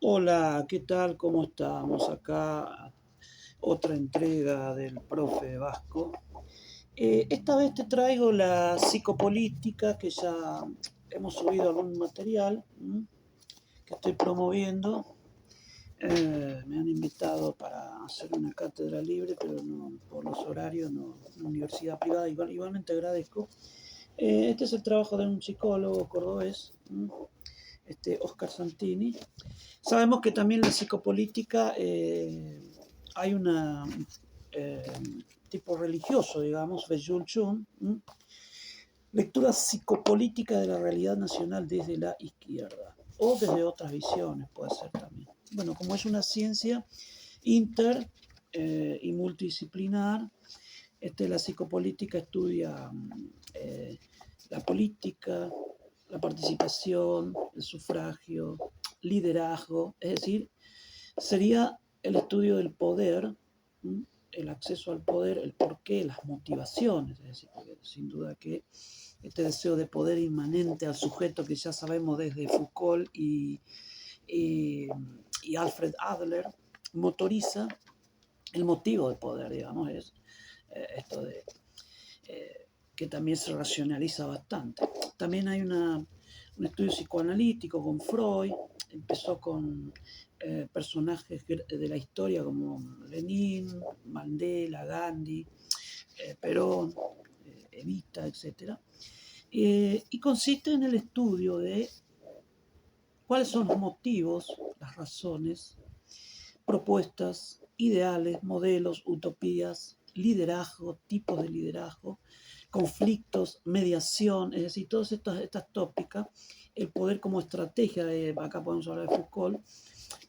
Hola, ¿qué tal? ¿Cómo estamos? Acá otra entrega del profe Vasco. Esta vez te traigo la psicopolítica, que ya hemos subido algún material que estoy promoviendo. Me han invitado para hacer una cátedra libre, pero no, por los horarios, no, una universidad privada. Igualmente agradezco. Este es el trabajo de un psicólogo cordobés, Oscar Santini. Sabemos que también la psicopolítica hay una eh, tipo religioso, digamos, Feyul Chun, lectura psicopolítica de la realidad nacional desde la izquierda o desde otras visiones, puede ser también. Bueno, como es una ciencia inter y multidisciplinar, la psicopolítica estudia la política, la participación, el sufragio, liderazgo, es decir, sería el estudio del poder, el acceso al poder, el porqué, las motivaciones, es decir, porque sin duda que este deseo de poder inmanente al sujeto que ya sabemos desde Foucault y, y Alfred Adler motoriza el motivo de poder, digamos, es esto de que también se racionaliza bastante. También hay un estudio psicoanalítico con Freud, empezó con personajes de la historia como Lenin, Mandela, Gandhi, Perón, Evita, etc. Y consiste en el estudio de cuáles son los motivos, las razones, propuestas, ideales, modelos, utopías, liderazgo, tipos de liderazgo, conflictos, mediación, es decir, todas estas tópicas, el poder como estrategia, acá podemos hablar de Foucault,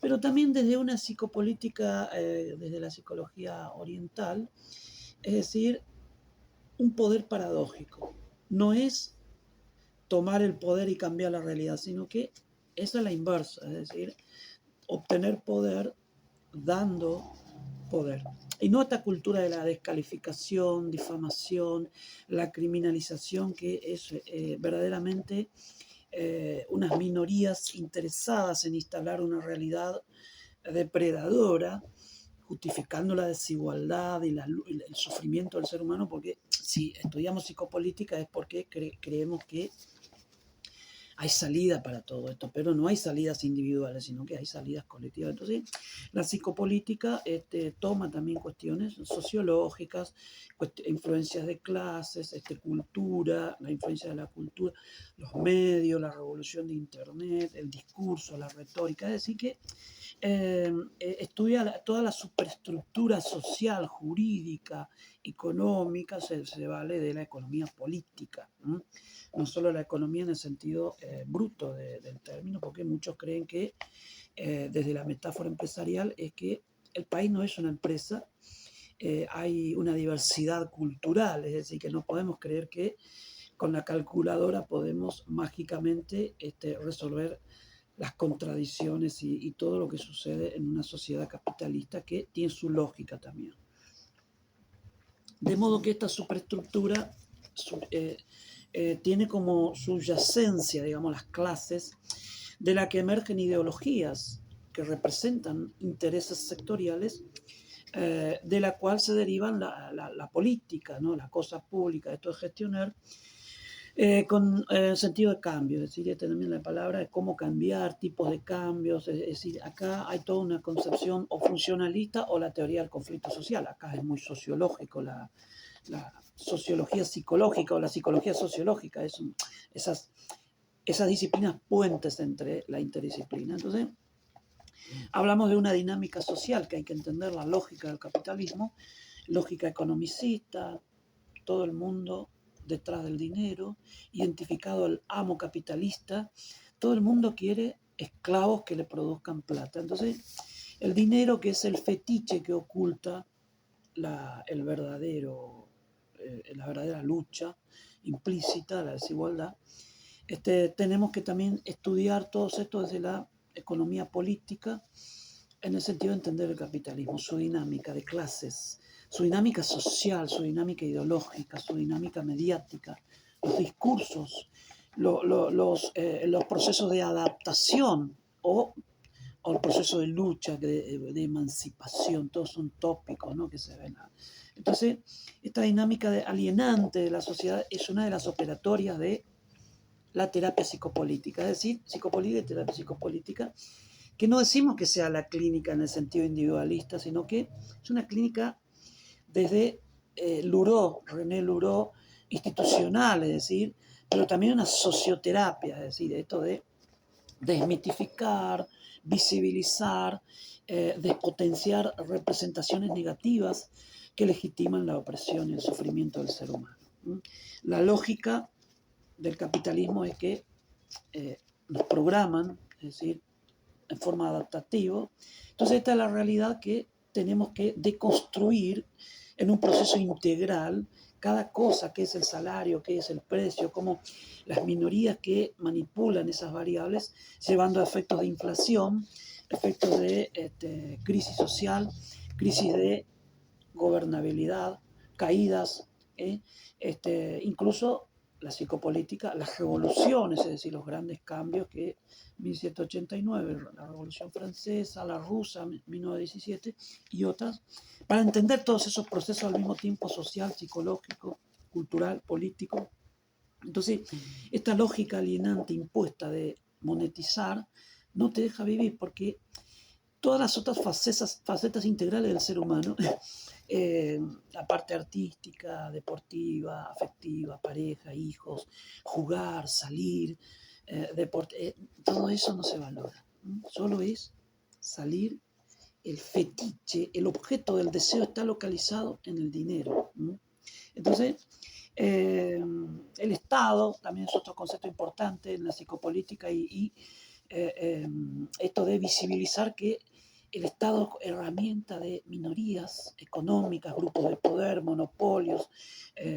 pero también desde una psicopolítica, desde la psicología oriental, es decir, un poder paradójico. No es tomar el poder y cambiar la realidad, sino que es a la inversa, es decir, obtener poder dando poder. Y no esta cultura de la descalificación, difamación, la criminalización, que es verdaderamente unas minorías interesadas en instalar una realidad depredadora, justificando la desigualdad y el sufrimiento del ser humano, porque si estudiamos psicopolítica es porque creemos que hay salida para todo esto, pero no hay salidas individuales, sino que hay salidas colectivas. Entonces, la psicopolítica toma también cuestiones sociológicas, influencias de clases, cultura, la influencia de la cultura, los medios, la revolución de Internet, el discurso, la retórica. Es decir, que estudia toda la superestructura social, jurídica, económica, se vale de la economía política. No solo la economía en el sentido bruto del término, porque muchos creen que desde la metáfora empresarial es que el país no es una empresa, hay una diversidad cultural, es decir, que no podemos creer que con la calculadora podemos mágicamente resolver las contradicciones y todo lo que sucede en una sociedad capitalista que tiene su lógica también. De modo que esta superestructura tiene como subyacencia, digamos, las clases de la que emergen ideologías que representan intereses sectoriales, de la cual se derivan la política, ¿no? La cosa pública, esto de gestionar, con sentido de cambio, es decir, también la palabra de cómo cambiar, tipos de cambios, es decir, acá hay toda una concepción o funcionalista o la teoría del conflicto social, acá es muy sociológico la sociología psicológica o la psicología sociológica, esas disciplinas puentes entre la interdisciplina. Entonces, hablamos de una dinámica social que hay que entender la lógica del capitalismo, lógica economicista, todo el mundo detrás del dinero, identificado al amo capitalista, todo el mundo quiere esclavos que le produzcan plata. Entonces, el dinero, que es el fetiche que oculta el verdadero, la verdadera lucha implícita, la desigualdad, tenemos que también estudiar todo esto desde la economía política, en el sentido de entender el capitalismo, su dinámica de clases, su dinámica social, su dinámica ideológica, su dinámica mediática, los discursos, los procesos de adaptación o o el proceso de lucha, de emancipación, todos son tópicos, ¿no?, que se ven. Entonces, esta dinámica alienante de la sociedad es una de las operatorias de la terapia psicopolítica, es decir, psicopolítica y terapia psicopolítica, que no decimos que sea la clínica en el sentido individualista, sino que es una clínica desde René Luró, institucional, es decir, pero también una socioterapia, es decir, esto de desmitificar, visibilizar, despotenciar representaciones negativas que legitiman la opresión y el sufrimiento del ser humano. La lógica del capitalismo es que nos programan, es decir, en forma adaptativa. Entonces esta es la realidad que tenemos que deconstruir en un proceso integral cada cosa, qué es el salario, qué es el precio, cómo las minorías que manipulan esas variables, llevando a efectos de inflación, efectos de crisis social, crisis de gobernabilidad, caídas, incluso la psicopolítica, las revoluciones, es decir, los grandes cambios que 1789, la Revolución Francesa, la rusa, 1917 y otras, para entender todos esos procesos al mismo tiempo social, psicológico, cultural, político. Entonces, esta lógica alienante impuesta de monetizar no te deja vivir porque todas las otras facetas integrales del ser humano, la parte artística, deportiva, afectiva, pareja, hijos, jugar, salir, deporte, todo eso no se valora. Solo es salir, el fetiche, el objeto del deseo está localizado en el dinero. Entonces, el Estado también es otro concepto importante en la psicopolítica y esto de visibilizar que el Estado es herramienta de minorías económicas, grupos de poder, monopolios,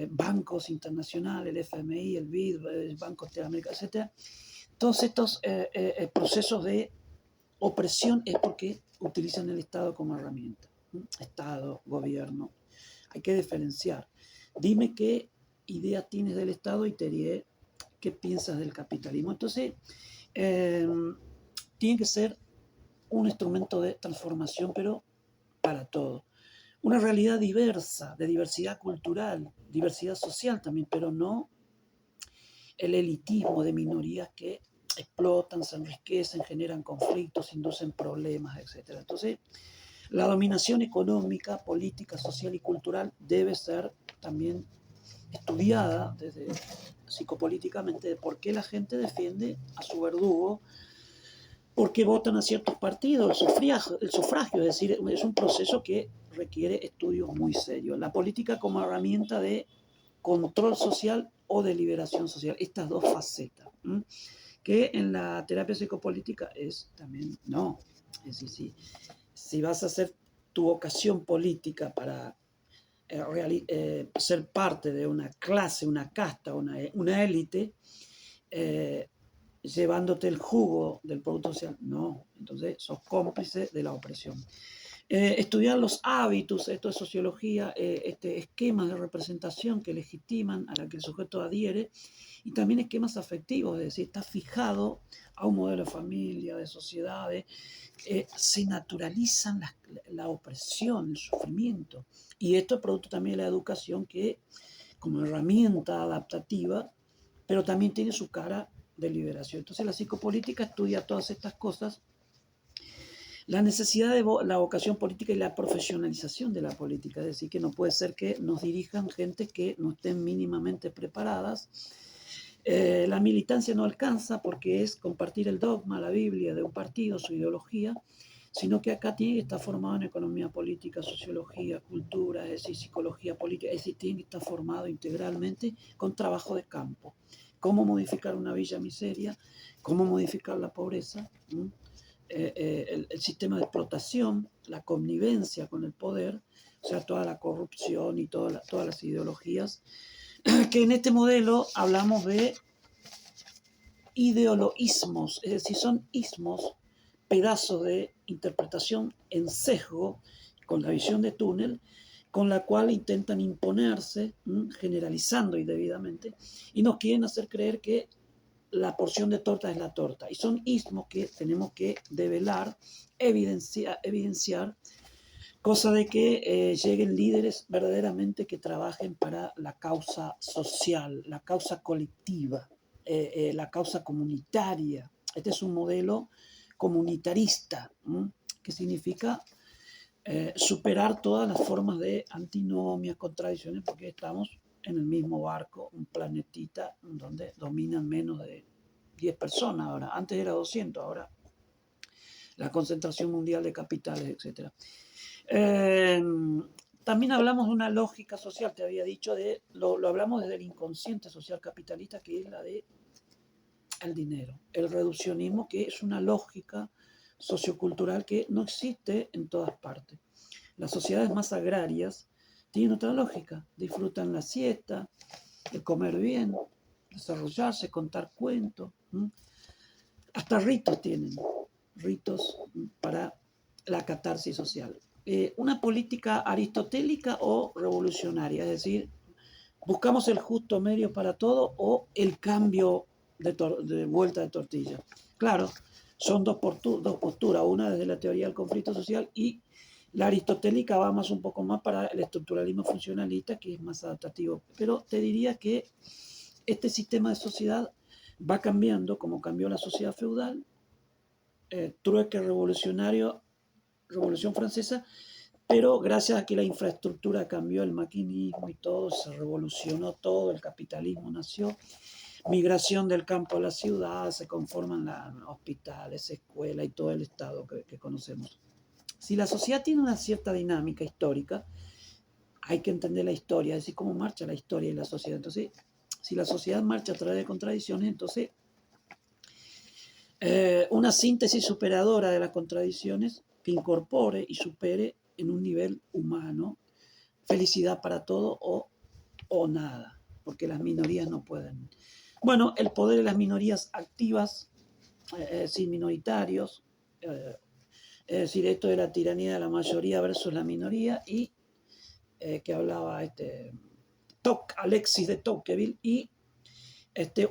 bancos internacionales, el FMI, el BID, el Banco Interamericano, etc. Todos estos procesos de opresión es porque utilizan el Estado como herramienta. Estado, gobierno, hay que diferenciar. Dime qué idea tienes del Estado y te diré qué piensas del capitalismo. Entonces, tiene que ser un instrumento de transformación, pero para todo. Una realidad diversa, de diversidad cultural, diversidad social también, pero no el elitismo de minorías que explotan, se enriquecen, generan conflictos, inducen problemas, etc. Entonces, la dominación económica, política, social y cultural debe ser también estudiada desde psicopolíticamente de por qué la gente defiende a su verdugo, por qué votan a ciertos partidos, el sufragio, es decir, es un proceso que requiere estudios muy serios. La política como herramienta de control social o de liberación social, estas dos facetas, que en la terapia psicopolítica es también, no, es decir, si vas a hacer tu vocación política para ser parte de una clase, una casta, una élite, llevándote el jugo del producto social, no, entonces sos cómplice de la opresión. Estudiar los hábitos, esto es sociología, esquemas de representación que legitiman a la que el sujeto adhiere, y también esquemas afectivos, es decir, está fijado a un modelo de familia, de sociedades, se naturalizan la opresión, el sufrimiento, y esto es producto también de la educación que como herramienta adaptativa, pero también tiene su cara de liberación. Entonces la psicopolítica estudia todas estas cosas, la necesidad de la vocación política y la profesionalización de la política, es decir, que no puede ser que nos dirijan gente que no estén mínimamente preparadas. La militancia no alcanza porque es compartir el dogma, la Biblia de un partido, su ideología, sino que acá tiene que estar formado en economía política, sociología, cultura, es decir, psicología política, es decir, tiene que estar formado integralmente con trabajo de campo. Cómo modificar una villa miseria, cómo modificar la pobreza, el sistema de explotación, la connivencia con el poder, o sea, toda la corrupción y todas las ideologías, que en este modelo hablamos de ideoloísmos, es decir, son ismos, pedazos de interpretación en sesgo, con la visión de túnel, con la cual intentan imponerse, generalizando indebidamente, y nos quieren hacer creer que la porción de torta es la torta. Y son ismos que tenemos que develar, evidenciar, cosa de que lleguen líderes verdaderamente que trabajen para la causa social, la causa colectiva, la causa comunitaria. Este es un modelo comunitarista, ¿m? Que significa superar todas las formas de antinomias, contradicciones, porque estamos en el mismo barco, un planetita donde dominan menos de 10 personas ahora. Antes era 200, ahora la concentración mundial de capitales, etc. Eh, También hablamos de una lógica social, te había dicho, lo hablamos desde el inconsciente social capitalista, que es la de el dinero, el reduccionismo, que es una lógica sociocultural que no existe en todas partes. Las sociedades más agrarias tienen otra lógica, disfrutan la siesta, el comer bien, desarrollarse, contar cuentos, ¿m? Hasta ritos tienen, ritos para la catarsis social. Una política aristotélica o revolucionaria, es decir, buscamos el justo medio para todo o el cambio de vuelta de tortilla. Claro, son dos posturas, una desde la teoría del conflicto social y la aristotélica va más un poco más para el estructuralismo funcionalista, que es más adaptativo. Pero te diría que este sistema de sociedad va cambiando, como cambió la sociedad feudal, trueque revolucionario, Revolución Francesa, pero gracias a que la infraestructura cambió, el maquinismo y todo, se revolucionó todo, el capitalismo nació, migración del campo a la ciudad, se conforman hospitales, escuelas y todo el estado que conocemos. Si la sociedad tiene una cierta dinámica histórica, hay que entender la historia, es decir, cómo marcha la historia y la sociedad. Entonces, si la sociedad marcha a través de contradicciones, entonces una síntesis superadora de las contradicciones que incorpore y supere en un nivel humano felicidad para todo o nada, porque las minorías no pueden. Bueno, el poder de las minorías activas, sin minoritarios, es decir, esto de la tiranía de la mayoría versus la minoría, y que hablaba Alexis de Tocqueville, y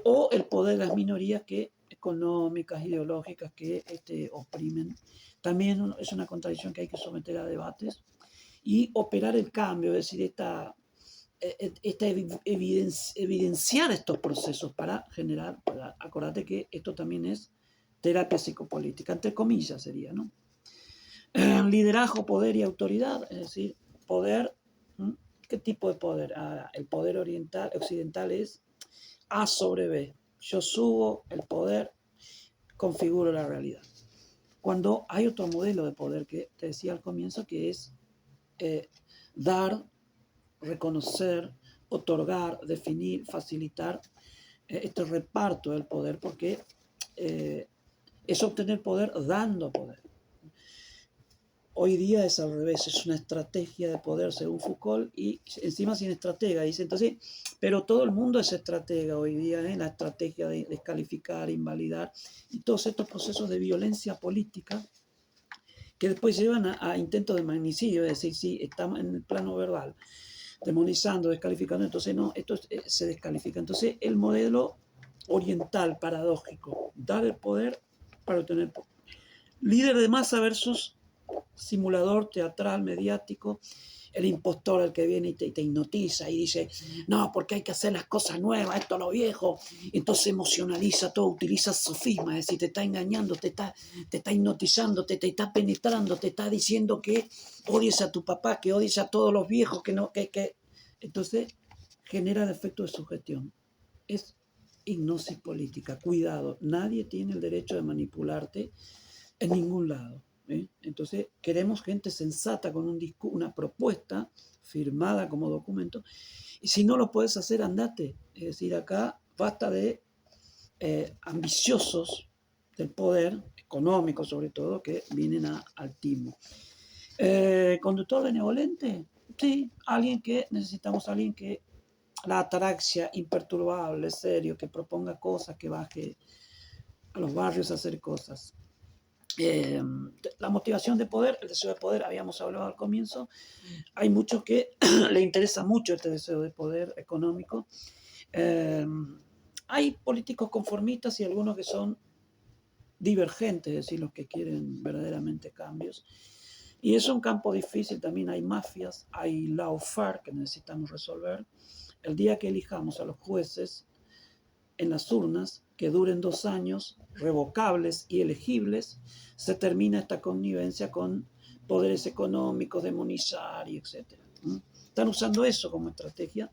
o el poder de las minorías que económicas, ideológicas, que oprimen. También es una contradicción que hay que someter a debates y operar el cambio, es decir, evidenciar estos procesos para generar, acordate que esto también es terapia psicopolítica, entre comillas sería, ¿no? Liderazgo, poder y autoridad, es decir, poder, ¿m? ¿Qué tipo de poder? Ahora, el poder occidental es A sobre B. Yo subo el poder, configuro la realidad. Cuando hay otro modelo de poder que te decía al comienzo, que es dar, reconocer, otorgar, definir, facilitar este reparto del poder, porque es obtener poder dando poder. Hoy día es al revés, es una estrategia de poder según Foucault y encima sin estratega, dice. Entonces, pero todo el mundo es estratega hoy día, la estrategia de descalificar, invalidar y todos estos procesos de violencia política que después llevan a intentos de magnicidio, es decir, si estamos en el plano verbal, demonizando, descalificando, entonces no, esto se descalifica. Entonces el modelo oriental paradójico, dar el poder para obtener poder. Líder de masa versus simulador teatral, mediático, el impostor, el que viene y te hipnotiza y dice, no, porque hay que hacer las cosas nuevas, esto es lo viejo, entonces emocionaliza todo, utiliza sofisma, es decir, te está engañando, te está hipnotizando, te está penetrando, te está diciendo que odies a tu papá, que odies a todos los viejos, entonces genera el efecto de sugestión. Es hipnosis política, cuidado, nadie tiene el derecho de manipularte en ningún lado. Entonces queremos gente sensata con una propuesta firmada como documento, y si no lo puedes hacer, andate. Es decir, acá basta de ambiciosos del poder económico, sobre todo, que vienen al timo. Conductor benevolente, sí, necesitamos alguien que la ataraxia, imperturbable, serio, que proponga cosas, que baje a los barrios a hacer cosas. La motivación de poder, el deseo de poder, habíamos hablado al comienzo. Hay muchos que le interesa mucho este deseo de poder económico. hay políticos conformistas y algunos que son divergentes, es decir, los que quieren verdaderamente cambios. Y es un campo difícil, también hay mafias, hay lawfare que necesitamos resolver. El día que elijamos a los jueces en las urnas, que duren 2 años, revocables y elegibles, se termina esta connivencia con poderes económicos, demonizar y etcétera. Están usando eso como estrategia.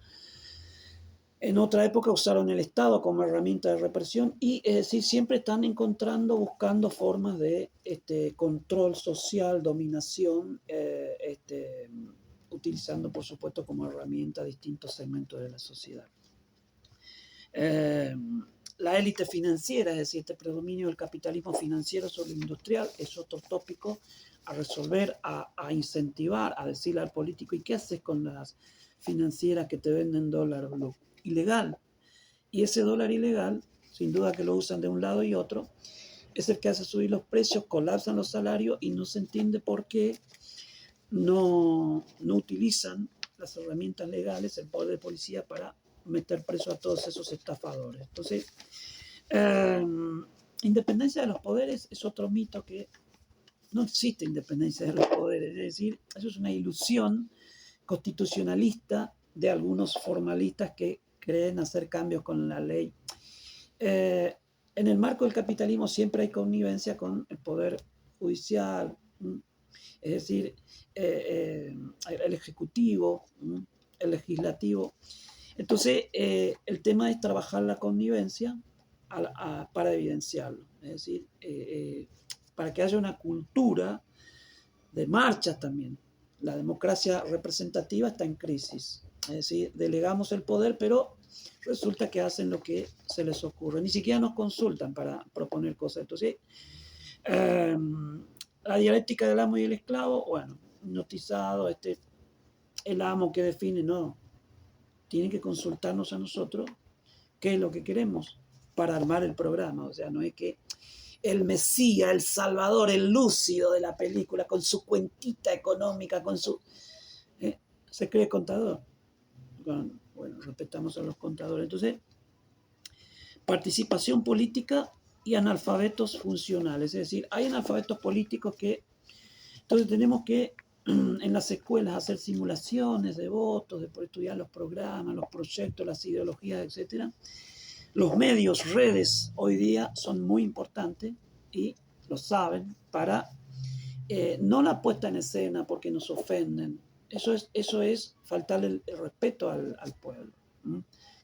En otra época usaron el Estado como herramienta de represión y, es decir, siempre están encontrando, buscando formas de control social, dominación, utilizando, por supuesto, como herramienta distintos segmentos de la sociedad. La élite financiera, es decir, este predominio del capitalismo financiero sobre el industrial, es otro tópico a resolver, a incentivar, a decirle al político, ¿y qué haces con las financieras que te venden dólar ilegal? Y ese dólar ilegal, sin duda que lo usan de un lado y otro, es el que hace subir los precios, colapsan los salarios y no se entiende por qué no utilizan las herramientas legales, el poder de policía, para meter preso a todos esos estafadores. Entonces, independencia de los poderes es otro mito, que no existe independencia de los poderes, es decir, eso es una ilusión constitucionalista de algunos formalistas que creen hacer cambios con la ley. En el marco del capitalismo siempre hay connivencia con el poder judicial, es decir, el ejecutivo, el legislativo. Entonces, el tema es trabajar la connivencia para evidenciarlo, es decir, para que haya una cultura de marchas también. La democracia representativa está en crisis, es decir, delegamos el poder, pero resulta que hacen lo que se les ocurre, ni siquiera nos consultan para proponer cosas. Entonces, la dialéctica del amo y el esclavo, bueno, hipnotizado, el amo que define, no, tiene que consultarnos a nosotros qué es lo que queremos para armar el programa. O sea, no es que el Mesías, el Salvador, el lúcido de la película, con su cuentita económica, con su... se cree contador. Bueno, respetamos a los contadores. Entonces, participación política y analfabetos funcionales. Es decir, hay analfabetos políticos que... Entonces tenemos que en las escuelas hacer simulaciones de votos, de estudiar los programas, los proyectos, las ideologías, etcétera. Los medios, redes, hoy día son muy importantes y lo saben, para no la puesta en escena porque nos ofenden. Eso es faltarle el respeto al pueblo.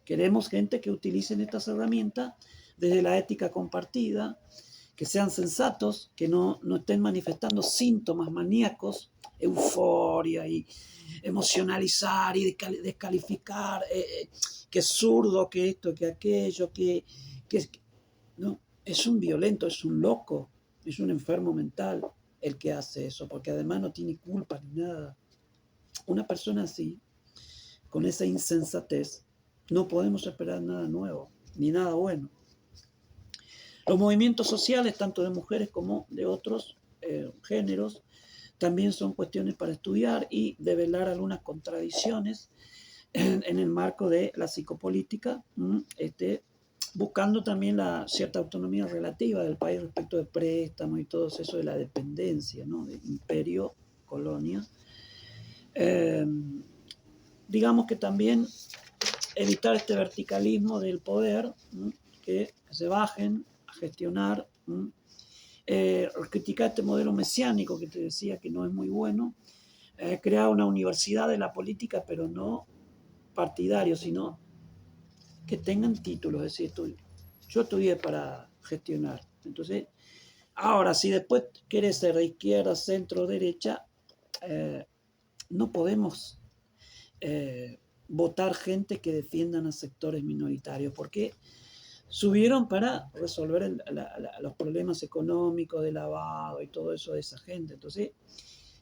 Queremos gente que utilicen estas herramientas desde la ética compartida, que sean sensatos, que no estén manifestando síntomas maníacos, euforia y emocionalizar y descalificar, que es zurdo, que esto, que aquello, no, es un violento, es un loco, es un enfermo mental el que hace eso, porque además no tiene culpa ni nada. Una persona así, con esa insensatez, no podemos esperar nada nuevo, ni nada bueno. Los movimientos sociales, tanto de mujeres como de otros géneros, también son cuestiones para estudiar y develar algunas contradicciones en el marco de la psicopolítica, buscando también la cierta autonomía relativa del país respecto de préstamos y todo eso de la dependencia, ¿no? De imperio, colonia. Digamos que también evitar este verticalismo del poder, que se bajen a gestionar, criticar este modelo mesiánico que te decía que no es muy bueno, crear una universidad de la política, pero no partidario, sino que tengan títulos, es decir, yo estudié para gestionar. Entonces, ahora, si después quieres ser de izquierda, centro, derecha, no podemos votar gente que defiendan a sectores minoritarios, porque subieron para resolver los problemas económicos de lavado y todo eso de esa gente. Entonces,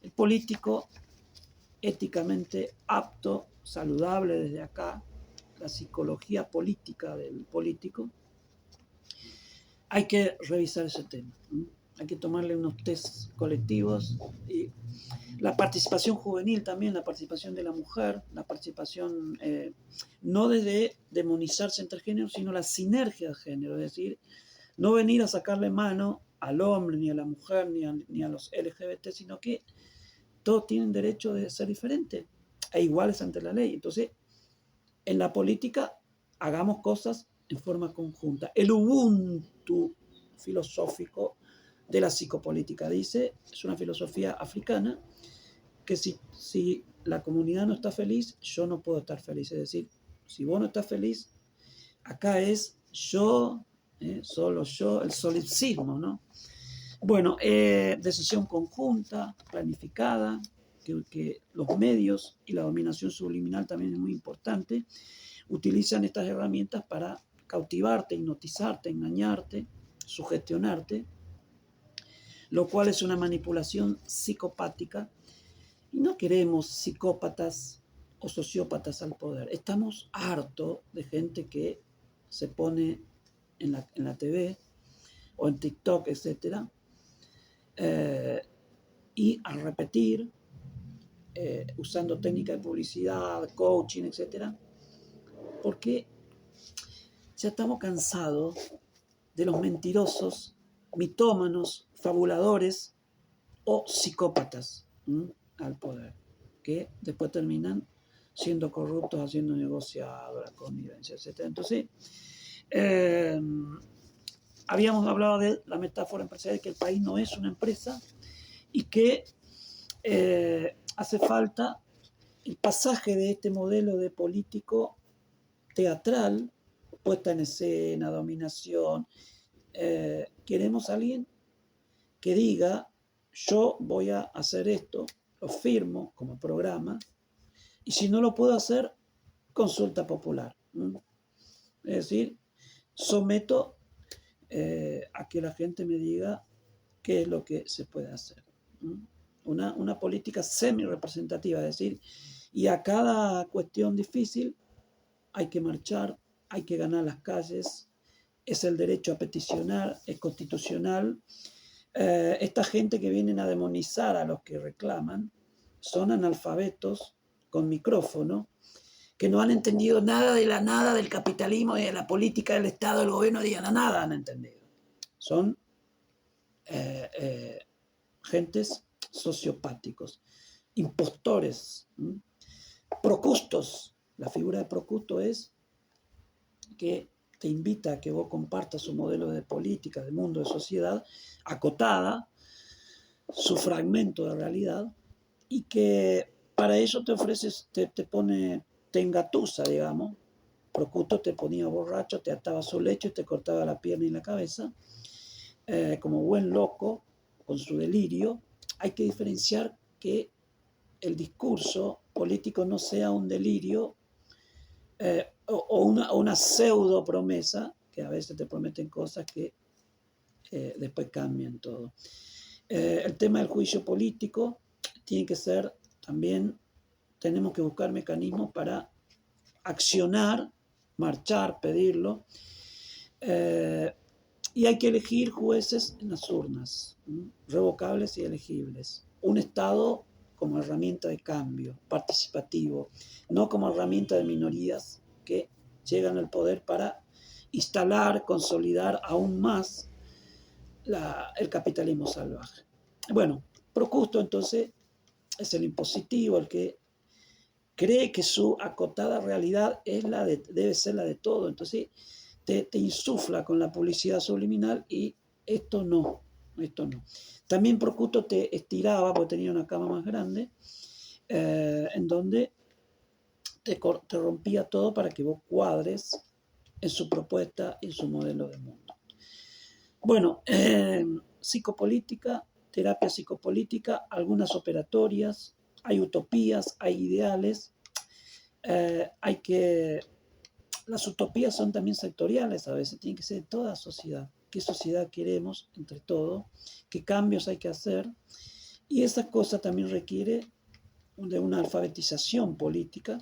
el político éticamente apto, saludable desde acá, la psicología política del político, hay que revisar ese tema. hay que tomarle unos test colectivos. Y la participación juvenil también, la participación de la mujer, la participación no desde demonizarse entre géneros, sino la sinergia de género, es decir, no venir a sacarle mano al hombre, ni a la mujer, ni a los LGBT, sino que todos tienen derecho de ser diferentes e iguales ante la ley. Entonces, en la política, hagamos cosas en forma conjunta. El Ubuntu filosófico de la psicopolítica dice, es una filosofía africana, que si la comunidad no está feliz, yo no puedo estar feliz. Es decir, si vos no estás feliz, acá es yo, solo yo, el solipsismo, ¿no? Bueno, decisión conjunta, planificada, que los medios y la dominación subliminal también es muy importante. Utilizan estas herramientas para cautivarte, hipnotizarte, engañarte, sugestionarte, lo cual es una manipulación psicopática. Y no queremos psicópatas o sociópatas al poder. Estamos hartos de gente que se pone en la TV o en TikTok, etcétera, y al repetir, usando técnicas de publicidad, coaching, etcétera, porque ya estamos cansados de los mentirosos, mitómanos, fabuladores o psicópatas al poder, que después terminan siendo corruptos, haciendo negociados, la connivencia, etc. Entonces, habíamos hablado de la metáfora empresarial, que el país no es una empresa y que hace falta el pasaje de este modelo de político teatral, puesta en escena, dominación. Queremos a alguien que diga, yo voy a hacer esto, lo firmo como programa, y si no lo puedo hacer, consulta popular. Es decir, someto a que la gente me diga qué es lo que se puede hacer. Una política semi-representativa, es decir, y a cada cuestión difícil hay que marchar, hay que ganar las calles, es el derecho a peticionar, es constitucional. Esta gente que vienen a demonizar a los que reclaman son analfabetos con micrófono, que no han entendido nada de la nada del capitalismo, de la política del Estado, del gobierno, nada han entendido. Son gentes sociopáticos, impostores. Procustos, la figura de Procusto es que te invita a que vos compartas su modelo de política, de mundo, de sociedad, acotada, su fragmento de realidad, y que para eso te ofreces, te engatusa, digamos. Procusto te ponía borracho, te ataba a su lecho y te cortaba la pierna y la cabeza, como buen loco, con su delirio. Hay que diferenciar que el discurso político no sea un delirio o una pseudo promesa, que a veces te prometen cosas que después cambian todo. El tema del juicio político tiene que ser también, tenemos que buscar mecanismos para accionar, marchar, pedirlo, y hay que elegir jueces en las urnas, revocables y elegibles. Un Estado como herramienta de cambio, participativo, no como herramienta de minorías que llegan al poder para instalar, consolidar aún más el capitalismo salvaje. Bueno, Procusto entonces es el impositivo, el que cree que su acotada realidad es debe ser la de todo. Entonces te insufla con la publicidad subliminal y esto no. También Procusto te estiraba, porque tenía una cama más grande, en donde te rompía todo para que vos cuadres en su propuesta y en su modelo de mundo. Bueno, psicopolítica, terapia psicopolítica, algunas operatorias, hay utopías, hay ideales, las utopías son también sectoriales a veces, tienen que ser de toda sociedad. ¿Qué sociedad queremos entre todos? ¿Qué cambios hay que hacer? Y esa cosa también requiere de una alfabetización política.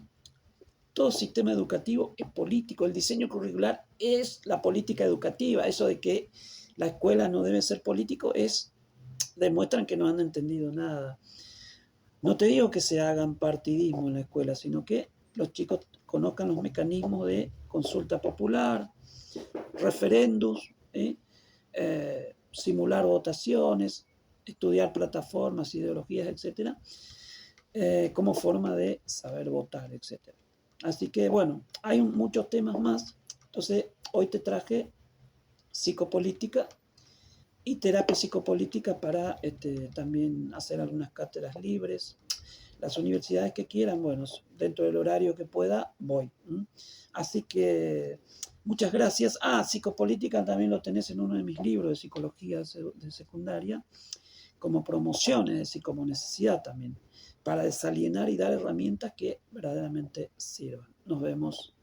Todo sistema educativo es político, el diseño curricular es la política educativa, eso de que la escuela no debe ser político, demuestran que no han entendido nada. No te digo que se hagan partidismo en la escuela, sino que los chicos conozcan los mecanismos de consulta popular, referendos, simular votaciones, estudiar plataformas, ideologías, etcétera, como forma de saber votar, etcétera. Así que bueno, hay muchos temas más. Entonces, hoy te traje psicopolítica y terapia psicopolítica para también hacer algunas cátedras libres. Las universidades que quieran, bueno, dentro del horario que pueda, voy. Así que muchas gracias. Psicopolítica también lo tenés en uno de mis libros de psicología de secundaria, como promociones y como necesidad también, para desalienar y dar herramientas que verdaderamente sirvan. Nos vemos.